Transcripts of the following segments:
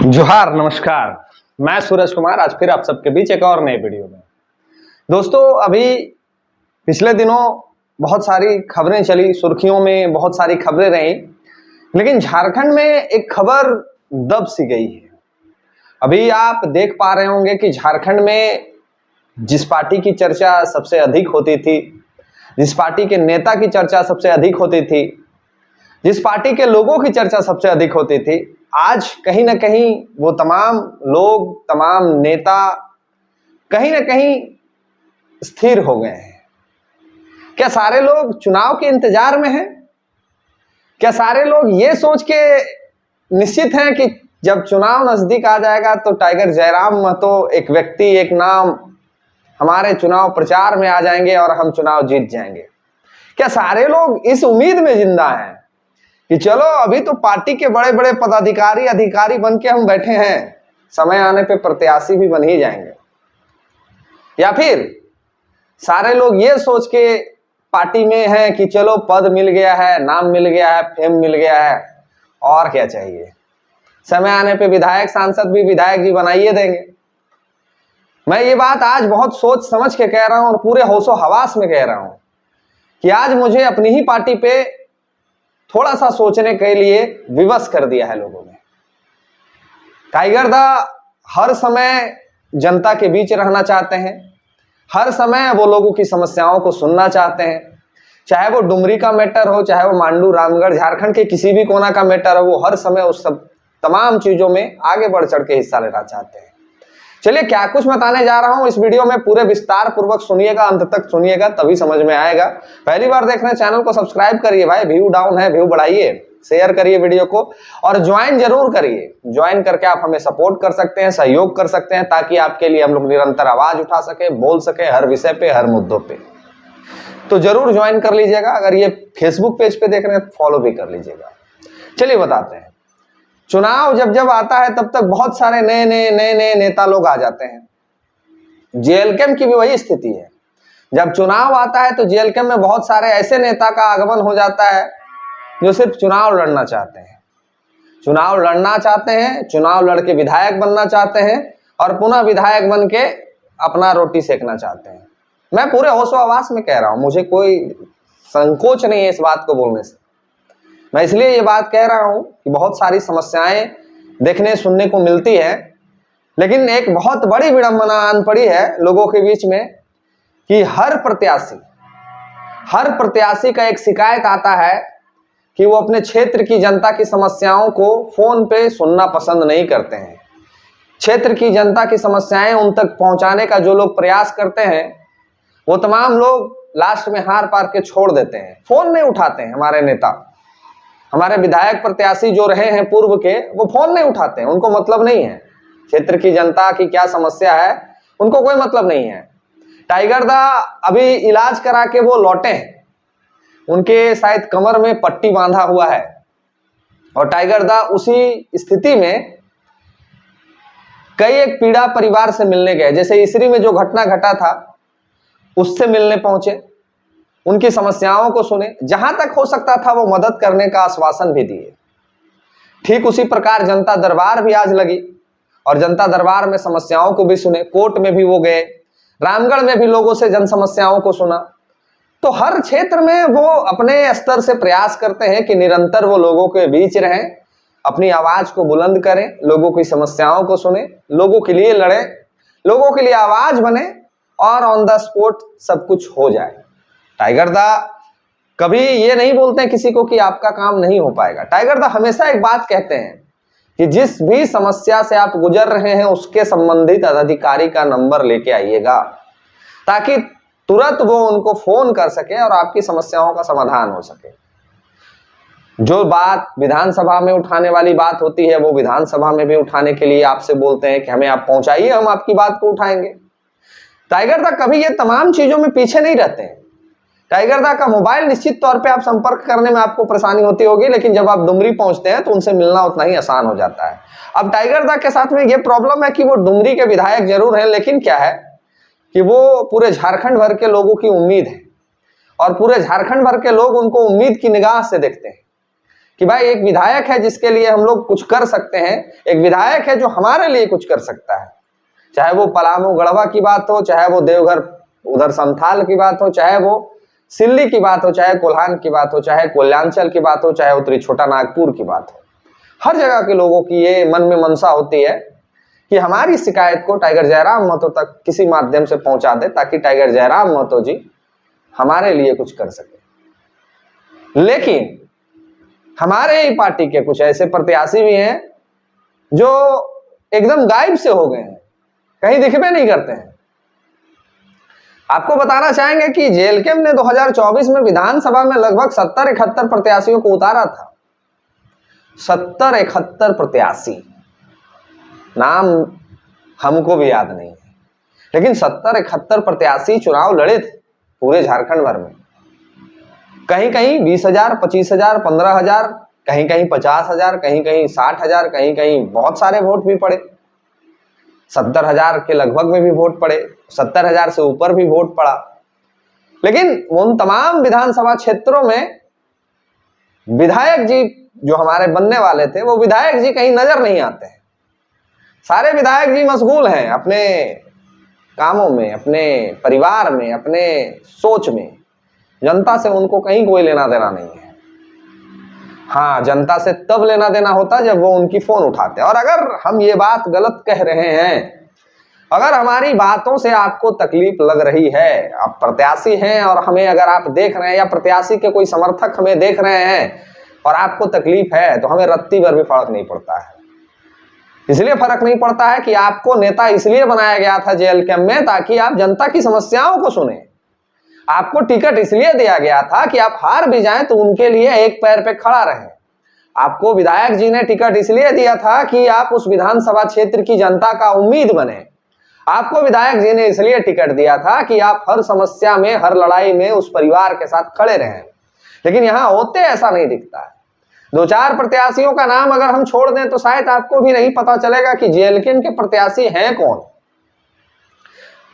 जोहार, नमस्कार। मैं सूरज कुमार आज फिर आप सबके बीच एक और नए वीडियो में। दोस्तों, अभी पिछले दिनों बहुत सारी खबरें चली, सुर्खियों में बहुत सारी खबरें रही, लेकिन झारखंड में एक खबर दब सी गई है। अभी आप देख पा रहे होंगे कि झारखंड में जिस पार्टी की चर्चा सबसे अधिक होती थी, जिस पार्टी के नेता की चर्चा सबसे अधिक होती थी, जिस पार्टी के लोगों की चर्चा सबसे अधिक होती थी, आज कहीं ना कहीं वो तमाम लोग, तमाम नेता कहीं ना कहीं स्थिर हो गए हैं। क्या सारे लोग चुनाव के इंतजार में हैं? क्या सारे लोग ये सोच के निश्चित हैं कि जब चुनाव नजदीक आ जाएगा तो टाइगर जयराम महतो एक व्यक्ति, एक नाम हमारे चुनाव प्रचार में आ जाएंगे और हम चुनाव जीत जाएंगे? क्या सारे लोग इस उम्मीद में जिंदा हैं कि चलो अभी तो पार्टी के बड़े बड़े पदाधिकारी अधिकारी बन के हम बैठे हैं, समय आने पे प्रत्याशी भी बन ही जाएंगे? या फिर सारे लोग ये सोच के पार्टी में हैं कि चलो पद मिल गया है, नाम मिल गया है, फेम मिल गया है, और क्या चाहिए, समय आने पे विधायक सांसद भी विधायक जी बनाइए देंगे? मैं ये बात आज बहुत सोच समझ के कह रहा हूं और पूरे होशो हवास में कह रहा हूं कि आज मुझे अपनी ही पार्टी पे थोड़ा सा सोचने के लिए विवश कर दिया है लोगों ने। टाइगर दा हर समय जनता के बीच रहना चाहते हैं, हर समय वो लोगों की समस्याओं को सुनना चाहते हैं, चाहे वो डुमरी का मैटर हो, चाहे वो मांडू, रामगढ़, झारखंड के किसी भी कोना का मैटर हो, वो हर समय उस सब तमाम चीजों में आगे बढ़ चढ़ के हिस्सा लेना चाहते हैं। चलिए, क्या कुछ बताने जा रहा हूं इस वीडियो में, पूरे विस्तार पूर्वक सुनिएगा, अंत तक सुनिएगा, तभी समझ में आएगा। पहली बार देख रहे हैं चैनल को सब्सक्राइब करिए भाई, व्यू डाउन है, व्यू बढ़ाइए, शेयर करिए वीडियो को और ज्वाइन जरूर करिए। ज्वाइन करके आप हमें सपोर्ट कर सकते हैं, सहयोग कर सकते हैं, ताकि आपके लिए हम लोग निरंतर आवाज उठा सके, बोल सके हर विषय पे, हर मुद्दों पे। तो जरूर ज्वाइन कर लीजिएगा। अगर ये फेसबुक पेज पे देख रहे हैं फॉलो भी कर लीजिएगा। चलिए बताते हैं। चुनाव जब जब आता है तब तक बहुत सारे नए नए नेता लोग आ जाते हैं। जेएलकेम की भी वही स्थिति है। जब चुनाव आता है तो जेएलकेम में बहुत सारे ऐसे नेता का आगमन हो जाता है जो सिर्फ चुनाव लड़ना चाहते हैं, चुनाव लड़ना चाहते हैं, चुनाव लड़ के विधायक बनना चाहते हैं और पुनः विधायक बन के अपना रोटी सेकना चाहते हैं। मैं पूरे होशो हवास में कह रहा हूं, मुझे कोई संकोच नहीं है इस बात को बोलने से। मैं इसलिए ये बात कह रहा हूं कि बहुत सारी समस्याएं देखने सुनने को मिलती है, लेकिन एक बहुत बड़ी विडंबना आन पड़ी है लोगों के बीच में कि हर प्रत्याशी का एक शिकायत आता है कि वो अपने क्षेत्र की जनता की समस्याओं को फोन पे सुनना पसंद नहीं करते हैं। क्षेत्र की जनता की समस्याएं उन तक पहुंचाने का जो लोग प्रयास करते हैं, वो तमाम लोग लास्ट में हार पार के छोड़ देते हैं, फोन नहीं उठाते हैं। हमारे नेता, हमारे विधायक प्रत्याशी जो रहे हैं पूर्व के, वो फोन नहीं उठाते हैं, उनको मतलब नहीं है क्षेत्र की जनता की क्या समस्या है, उनको कोई मतलब नहीं है। टाइगर दा अभी इलाज करा के वो लौटे हैं, उनके शायद कमर में पट्टी बांधा हुआ है और टाइगर दा उसी स्थिति में कई एक पीड़ा परिवार से मिलने गए। जैसे इसरी में जो घटना घटा था उससे मिलने पहुंचे, उनकी समस्याओं को सुने, जहां तक हो सकता था वो मदद करने का आश्वासन भी दिए। ठीक उसी प्रकार जनता दरबार भी आज लगी और जनता दरबार में समस्याओं को भी सुने, कोर्ट में भी वो गए, रामगढ़ में भी लोगों से जन समस्याओं को सुना। तो हर क्षेत्र में वो अपने स्तर से प्रयास करते हैं कि निरंतर वो लोगों के बीच रहें, अपनी आवाज को बुलंद करें, लोगों की समस्याओं को सुने, लोगों के लिए लड़े, लोगों के लिए आवाज बने और ऑन द स्पॉट सब कुछ हो जाए। टाइगर दा कभी ये नहीं बोलते हैं किसी को कि आपका काम नहीं हो पाएगा। टाइगर दा हमेशा एक बात कहते हैं कि जिस भी समस्या से आप गुजर रहे हैं उसके संबंधित अधिकारी का नंबर लेके आइएगा, ताकि तुरंत वो उनको फोन कर सके और आपकी समस्याओं का समाधान हो सके। जो बात विधानसभा में उठाने वाली बात होती है वो विधानसभा में भी उठाने के लिए आपसे बोलते हैं कि हमें आप पहुंचाइए, हम आपकी बात को उठाएंगे। टाइगर दा कभी ये तमाम चीजों में पीछे नहीं रहते हैं। टाइगर दा का मोबाइल निश्चित तौर पे आप संपर्क करने में आपको परेशानी होती होगी, लेकिन जब आप डुमरी पहुंचते हैं तो उनसे मिलना उतना ही आसान हो जाता है। अब टाइगर दा के साथ में ये प्रॉब्लम है कि वो डुमरी के विधायक जरूर हैं, लेकिन क्या है कि वो पूरे झारखंड भर के लोगों की उम्मीद है और पूरे झारखंड भर के लोग उनको उम्मीद की निगाह से देखते हैं कि भाई एक विधायक है जिसके लिए हम लोग कुछ कर सकते हैं, एक विधायक है जो हमारे लिए कुछ कर सकता है। चाहे वो पलामू गढ़वा की बात हो, चाहे वो देवघर उधर संथाल की बात हो, चाहे वो सिल्ली की बात हो, चाहे कोल्हान की बात हो, चाहे कोल्यांचल की बात हो, चाहे उत्तरी छोटा नागपुर की बात हो। हर जगह के लोगों की ये मन में मनसा होती है कि हमारी शिकायत को टाइगर जयराम महतो तक किसी माध्यम से पहुंचा दे, ताकि टाइगर जयराम महतो जी हमारे लिए कुछ कर सके। लेकिन हमारे ही पार्टी के कुछ ऐसे प्रत्याशी भी हैं जो एकदम गायब से हो गए हैं, कहीं दिखबे नहीं करते हैं। आपको बताना चाहेंगे कि जेएलकेम ने 2024 में विधानसभा में लगभग 70-71 प्रत्याशियों को उतारा था। 70-71 प्रत्याशी, नाम हमको भी याद नहीं है, लेकिन 70-71 प्रत्याशी चुनाव लड़े थे पूरे झारखंड भर में। कहीं कहीं 20,000, 25,000, 15,000, कहीं कहीं 50,000, कहीं कहीं 60,000, कहीं कहीं बहुत सारे वोट भी पड़े। 70,000 के लगभग में भी वोट पड़े, 70,000 से ऊपर भी वोट पड़ा। लेकिन उन तमाम विधानसभा क्षेत्रों में विधायक जी जो हमारे बनने वाले थे, वो विधायक जी कहीं नजर नहीं आते हैं। सारे विधायक जी मशगूल हैं अपने कामों में, अपने परिवार में, अपने सोच में। जनता से उनको कहीं कोई लेना देना नहीं है। हाँ, जनता से तब लेना देना होता जब वो उनकी फोन उठाते। और अगर हम ये बात गलत कह रहे हैं, अगर हमारी बातों से आपको तकलीफ लग रही है, आप प्रत्याशी हैं और हमें अगर आप देख रहे हैं, या प्रत्याशी के कोई समर्थक हमें देख रहे हैं और आपको तकलीफ है, तो हमें रत्ती भर भी फर्क नहीं पड़ता है। इसलिए फर्क नहीं पड़ता है कि आपको नेता इसलिए बनाया गया था जेएलकेम में ताकि आप जनता की समस्याओं को सुने। आपको टिकट इसलिए दिया गया था कि आप हार भी जाएं तो उनके लिए एक पैर पे खड़ा रहें। आपको विधायक जी ने टिकट इसलिए दिया था कि आप उस विधानसभा क्षेत्र की जनता का उम्मीद बने। आपको विधायक जी ने इसलिए टिकट दिया था कि आप हर समस्या में, हर लड़ाई में उस परिवार के साथ खड़े रहें। लेकिन यहां होते ऐसा नहीं दिखता है। 2-4 प्रत्याशियों का नाम अगर हम छोड़ दें तो शायद आपको भी नहीं पता चलेगा कि जेएलकेम के प्रत्याशी हैं कौन।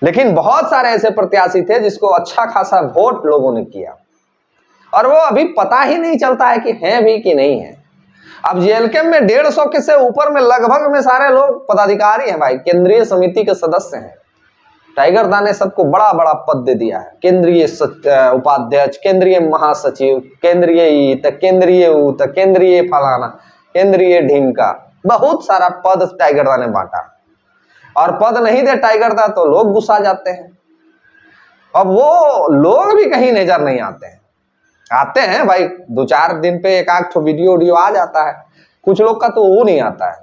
लेकिन बहुत सारे ऐसे प्रत्याशी थे जिसको अच्छा खासा वोट लोगों ने किया, और वो अभी पता ही नहीं चलता है कि हैं भी कि नहीं है। अब जेएलकेम में 150 के से ऊपर में लगभग में सारे लोग पदाधिकारी हैं भाई, केंद्रीय समिति के सदस्य हैं। टाइगर दा ने सबको बड़ा बड़ा पद दे दिया है, केंद्रीय उपाध्यक्ष, केंद्रीय महासचिव, केंद्रीय ईत, केंद्रीय ऊत, केंद्रीय फलाना, केंद्रीय ढीमका, बहुत सारा पद टाइगर दा ने बांटा। और पद नहीं दे टाइगर दा तो लोग गुस्सा जाते हैं। अब वो लोग भी कहीं नजर नहीं आते हैं। आते हैं भाई, 2-4 दिन पे एक आध वीडियो आ जाता है, कुछ लोग का तो वो नहीं आता है।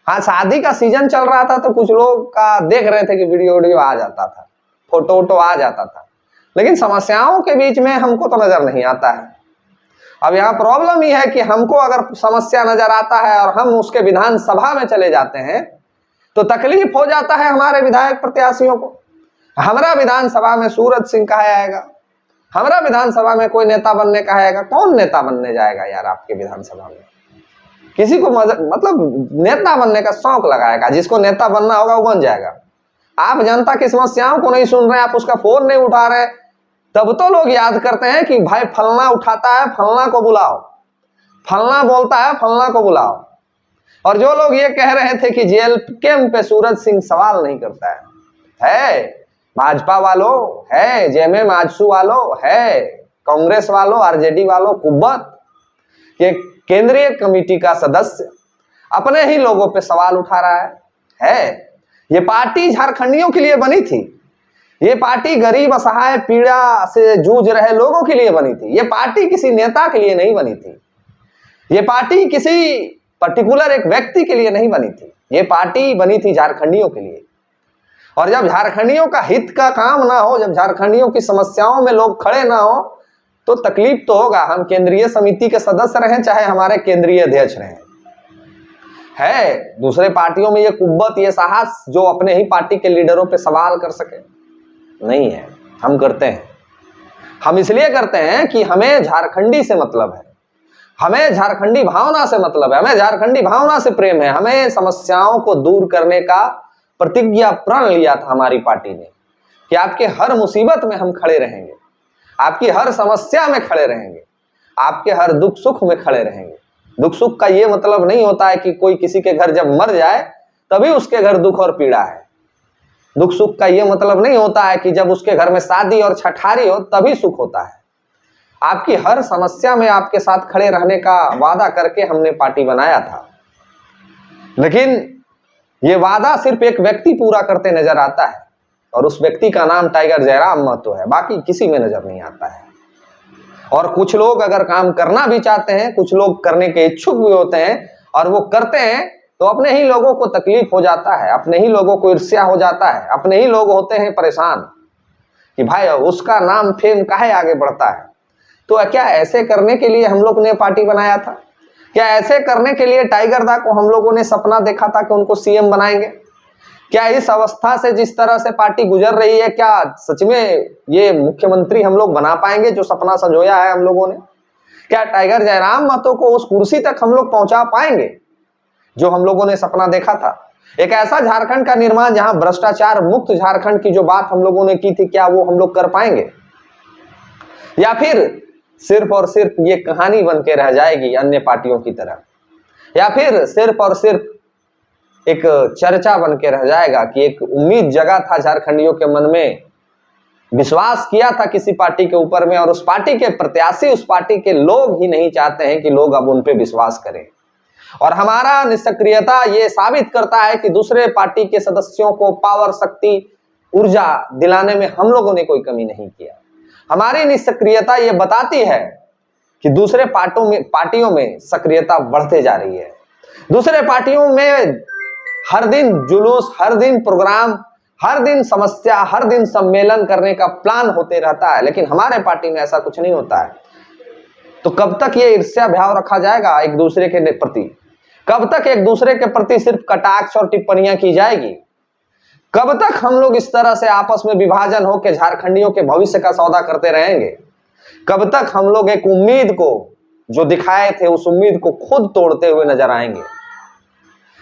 हाँ, शादी का सीजन चल रहा था तो कुछ लोग का देख रहे थे कि वीडियो आ जाता था, फोटो आ जाता था, लेकिन समस्याओं के बीच में हमको तो नजर नहीं आता है। अब यहाँ प्रॉब्लम ये है कि हमको अगर समस्या नजर आता है और हम उसके विधानसभा में चले जाते हैं तो तकलीफ हो जाता है हमारे विधायक प्रत्याशियों को। हमारा विधानसभा में सूरज सिंह कहा जाएगा, हमारा विधानसभा में कोई नेता बनने का आएगा। कौन नेता बनने जाएगा यार आपके विधानसभा में? किसी को मतलब नेता बनने का शौक लगाएगा, जिसको नेता बनना होगा वो बन जाएगा। आप जनता की समस्याओं को नहीं सुन रहे, आप उसका फोन नहीं उठा रहे, तब तो लोग याद करते हैं कि भाई फलना उठाता है, फलना को बुलाओ, फलना बोलता है, फलना को बुलाओ। और जो लोग ये कह रहे थे कि जेएलकेम पे सूरज सिंह सवाल नहीं करता है भाजपा वालों, है जेएमएम आजसू वालों, है कांग्रेस वालों, आरजेडी वालों, कुब्बत ये केंद्रीय कमेटी का सदस्य अपने ही लोगों पे सवाल उठा रहा है। ये पार्टी झारखंडियों के लिए बनी थी, ये पार्टी गरीब असहाय पीड़ा से जूझ रहे लोगों के लिए बनी थी। ये पार्टी किसी नेता के लिए नहीं बनी थी, ये पार्टी किसी पर्टिकुलर एक व्यक्ति के लिए नहीं बनी थी, ये पार्टी बनी थी झारखंडियों के लिए। और जब झारखंडियों का हित का काम ना हो, जब झारखंडियों की समस्याओं में लोग खड़े ना हो, तो तकलीफ तो होगा। हम केंद्रीय समिति के सदस्य रहें, चाहे हमारे केंद्रीय अध्यक्ष रहें। है दूसरे पार्टियों में ये कुव्वत, ये साहस जो अपने ही पार्टी के लीडरों पे सवाल कर सके? नहीं है। हम करते हैं। हम इसलिए करते हैं कि हमें झारखंडी से मतलब है, हमें झारखंडी भावना से मतलब है, हमें झारखंडी भावना से प्रेम है। हमें समस्याओं को दूर करने का प्रतिज्ञा प्रण लिया था हमारी पार्टी ने कि आपके हर मुसीबत में हम खड़े रहेंगे, आपकी हर समस्या में खड़े रहेंगे, आपके हर दुख सुख में खड़े रहेंगे। दुख सुख का ये मतलब नहीं होता है कि कोई किसी के घर जब मर जाए तभी उसके घर दुख और पीड़ा है। दुख सुख का ये मतलब नहीं होता है कि जब उसके घर में शादी और छठारी हो तभी सुख होता है। आपकी हर समस्या में आपके साथ खड़े रहने का वादा करके हमने पार्टी बनाया था, लेकिन ये वादा सिर्फ एक व्यक्ति पूरा करते नजर आता है और उस व्यक्ति का नाम टाइगर जयराम महतो है, बाकी किसी में नजर नहीं आता है। और कुछ लोग अगर काम करना भी चाहते हैं, कुछ लोग करने के इच्छुक भी होते हैं और वो करते हैं तो अपने ही लोगों को तकलीफ हो जाता है, अपने ही लोगों को ईर्ष्या हो जाता है, अपने ही लोग होते हैं परेशान कि भाई उसका नाम फेम काहे आगे बढ़ता है। तो क्या ऐसे करने के लिए हम लोग ने पार्टी बनाया था? क्या ऐसे करने के लिए टाइगर दा को हम लोगों ने सपना देखा था कि उनको सीएम बनाएंगे? क्या इस अवस्था से जिस तरह से पार्टी गुजर रही है, क्या सच में ये मुख्यमंत्री हम लोग बना पाएंगे जो सपना संजोया है हम लोगों ने? क्या टाइगर जयराम महतो को उस कुर्सी तक हम लोग पहुंचा पाएंगे जो हम लोगों ने सपना देखा था? एक ऐसा झारखंड का निर्माण जहां भ्रष्टाचार मुक्त झारखंड की जो बात हम लोगों ने की थी, क्या वो हम लोग कर पाएंगे? या फिर सिर्फ और सिर्फ ये कहानी बन के रह जाएगी अन्य पार्टियों की तरह? या फिर सिर्फ और सिर्फ एक चर्चा बन के रह जाएगा कि एक उम्मीद जगा था झारखंडियों के मन में, विश्वास किया था किसी पार्टी के ऊपर में और उस पार्टी के प्रत्याशी, उस पार्टी के लोग ही नहीं चाहते हैं कि लोग अब उन पे विश्वास करें। और हमारा निष्क्रियता ये साबित करता है कि दूसरे पार्टी के सदस्यों को पावर, शक्ति, ऊर्जा दिलाने में हम लोगों ने कोई कमी नहीं किया। हमारी निष्क्रियता ये बताती है कि दूसरे पार्टियों में सक्रियता बढ़ते जा रही है। दूसरे पार्टियों में हर दिन जुलूस, हर दिन प्रोग्राम, हर दिन समस्या, हर दिन सम्मेलन करने का प्लान होते रहता है, लेकिन हमारे पार्टी में ऐसा कुछ नहीं होता है। तो कब तक ये ईर्ष्या भाव रखा जाएगा एक दूसरे के प्रति? कब तक एक दूसरे के प्रति सिर्फ कटाक्ष और टिप्पणियां की जाएगी? कब तक हम लोग इस तरह से आपस में विभाजन होकर झारखंडियों के भविष्य का सौदा करते रहेंगे? कब तक हम लोग एक उम्मीद को जो दिखाए थे उस उम्मीद को खुद तोड़ते हुए नजर आएंगे?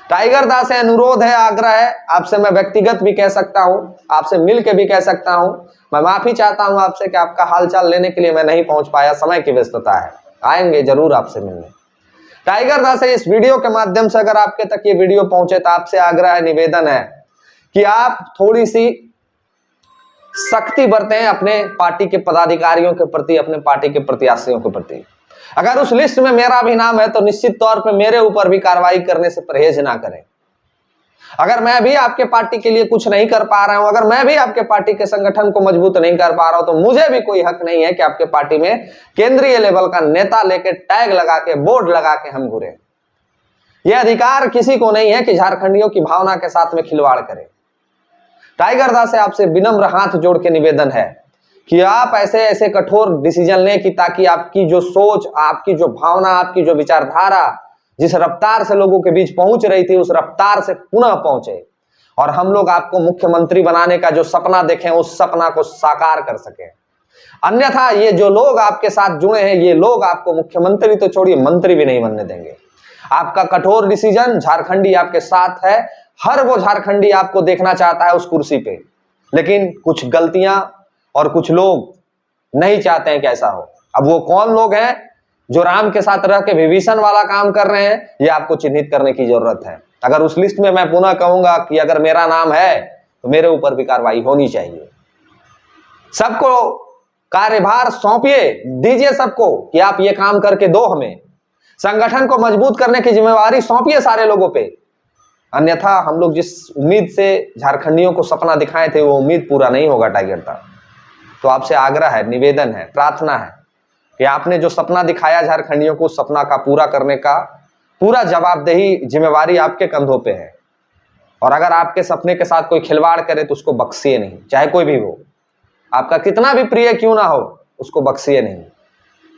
टाइगर दा से अनुरोध है, आग्रह है, आपसे मैं व्यक्तिगत भी कह सकता हूं, आपसे मिल के भी कह सकता हूं, मैं माफी चाहता हूं आपसे कि आपका हालचाल लेने के लिए मैं नहीं पहुंच पाया, समय की व्यस्तता है। आएंगे जरूर आपसे मिलने। टाइगर दा से इस वीडियो के माध्यम से अगर आपके तक ये वीडियो पहुंचे तो आपसे आग्रह है, निवेदन है कि आप थोड़ी सी सख्ती बरतें अपने पार्टी के पदाधिकारियों के प्रति, अपने पार्टी के प्रत्याशियों के प्रति। अगर उस लिस्ट में मेरा भी नाम है तो निश्चित तौर पे मेरे ऊपर भी कार्रवाई करने से परहेज ना करें। अगर मैं भी आपके पार्टी के लिए कुछ नहीं कर पा रहा हूं, अगर मैं भी आपके पार्टी के संगठन को मजबूत नहीं कर पा रहा हूं, तो मुझे भी कोई हक नहीं है कि आपके पार्टी में केंद्रीय लेवल का नेता लेके टैग लगा के, बोर्ड लगा के हम घूरे। यह अधिकार किसी को नहीं है कि झारखंडियों की भावना के साथ में खिलवाड़ करे। टाइगर दा से आपसे विनम्र हाथ जोड़ के निवेदन है कि आप ऐसे ऐसे कठोर डिसीजन लें कि ताकि आपकी जो सोच, आपकी जो भावना, आपकी जो विचारधारा जिस रफ्तार से लोगों के बीच पहुंच रही थी उस रफ्तार से पुनः पहुंचे और हम लोग आपको मुख्यमंत्री बनाने का जो सपना देखें उस सपना को साकार कर सके। अन्यथा ये जो लोग आपके साथ जुड़े हैं, ये लोग आपको मुख्यमंत्री तो छोड़िए मंत्री भी नहीं बनने देंगे। आपका कठोर डिसीजन, झारखंडी आपके साथ है, हर वो झारखंडी आपको देखना चाहता है उस कुर्सी पे, लेकिन कुछ गलतियां और कुछ लोग नहीं चाहते हैं कि ऐसा हो। अब वो कौन लोग हैं जो राम के साथ रह के विभीषण वाला काम कर रहे हैं, ये आपको चिन्हित करने की जरूरत है। अगर उस लिस्ट में मैं पुनः कहूंगा कि अगर मेरा नाम है तो मेरे ऊपर भी कार्रवाई होनी चाहिए। सबको कार्यभार सौंपिए, दीजिए सबको कि आप ये काम करके दो, हमें संगठन को मजबूत करने की जिम्मेवारी सौंपिए सारे लोगों पे। अन्यथा हम लोग जिस उम्मीद से झारखंडियों को सपना दिखाए थे वो उम्मीद पूरा नहीं होगा टाइगर दा। तो आपसे आग्रह है, निवेदन है, प्रार्थना है कि आपने जो सपना दिखाया झारखंडियों को, उस सपना का पूरा करने का पूरा जवाबदेही, जिम्मेवारी आपके कंधों पे है। और अगर आपके सपने के साथ कोई खिलवाड़ करे तो उसको बख्शिए नहीं, चाहे कोई भी हो, आपका कितना भी प्रिय क्यों ना हो, उसको बख्शिए नहीं।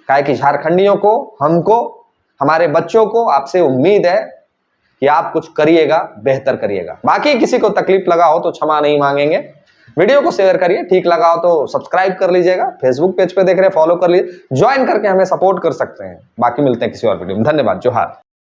काहे कि झारखंडियों को, हमको, हमारे बच्चों को आपसे उम्मीद है कि आप कुछ करिएगा, बेहतर करिएगा। बाकी किसी को तकलीफ लगा हो तो क्षमा नहीं मांगेंगे। वीडियो को शेयर करिए, ठीक लगा हो तो सब्सक्राइब कर लीजिएगा। फेसबुक पेज पे देख रहे हैं, फॉलो कर लीजिए, ज्वाइन करके हमें सपोर्ट कर सकते हैं। बाकी मिलते हैं किसी और वीडियो में। धन्यवाद, जोहार।